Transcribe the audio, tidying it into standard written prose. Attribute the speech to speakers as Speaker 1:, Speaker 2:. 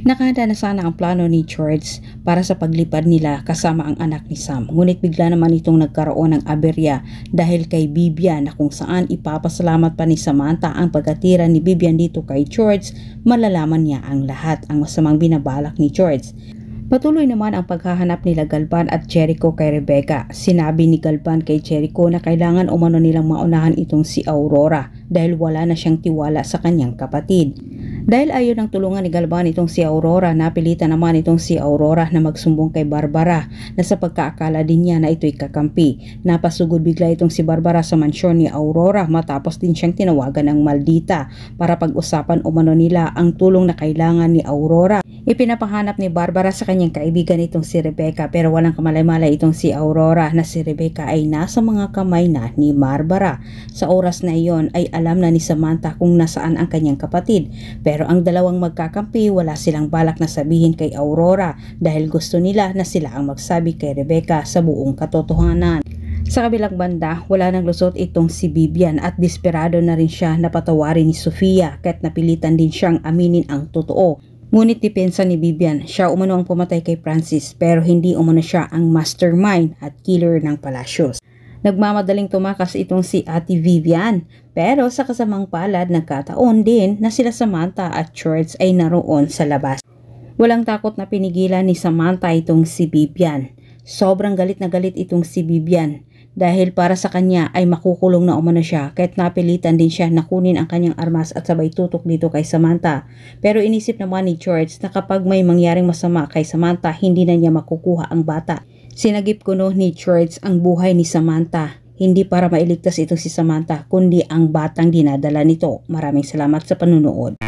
Speaker 1: Nakahanda na sana ang plano ni George para sa paglipad nila kasama ang anak ni Sam. Ngunit bigla naman itong nagkaroon ng aberya dahil kay Vivian, na kung saan ipapasalamat pa ni Samantha ang pagkatira ni Vivian dito kay George. Malalaman niya ang lahat, ang masamang binabalak ni George. Patuloy naman ang paghahanap nila Galvan at Jericho kay Rebecca. Sinabi ni Galvan kay Jericho na kailangan umano nilang maunahan itong si Aurora dahil wala na siyang tiwala sa kanyang kapatid. Dahil ayaw ng tulungan ni Galvan itong si Aurora, napilitan naman itong si Aurora na magsumbong kay Barbara na sa pagkaakala din niya na ito'y kakampi. Napasugod bigla itong si Barbara sa mansyon ni Aurora matapos din siyang tinawagan ng maldita para pag-usapan umano nila ang tulong na kailangan ni Aurora. Ipinapahanap ni Barbara sa kanyang kaibigan itong si Rebecca, pero walang kamalay-malay itong si Aurora na si Rebecca ay nasa mga kamay na ni Barbara. Sa oras na iyon ay alam na ni Samantha kung nasaan ang kanyang kapatid, pero ang dalawang magkakampi wala silang balak na sabihin kay Aurora dahil gusto nila na sila ang magsabi kay Rebecca sa buong katotohanan. Sa kabilang banda, wala nang lusot itong si Vivian at desperado na rin siya na patawarin ni Sofia kahit napilitan din siyang aminin ang totoo. Ngunit depensa ni Vivian, siya umano ang pumatay kay Francis pero hindi umano siya ang mastermind at killer ng Palacios. Nagmamadaling tumakas itong si Ate Vivian, pero sa kasamang palad nagkataon din na sila Samantha at George ay naroon sa labas. Walang takot na pinigilan ni Samantha itong si Vivian. Sobrang galit na galit itong si Vivian dahil para sa kanya ay makukulong na umano siya kahit napilitan din siya na kunin ang kanyang armas at sabay tutok dito kay Samantha. Pero inisip naman ni George na kapag may mangyaring masama kay Samantha, hindi na niya makukuha ang bata. Sinagip kuno ni George ang buhay ni Samantha, hindi para mailigtas ito si Samantha kundi ang batang dinadala nito. Maraming salamat sa panunood.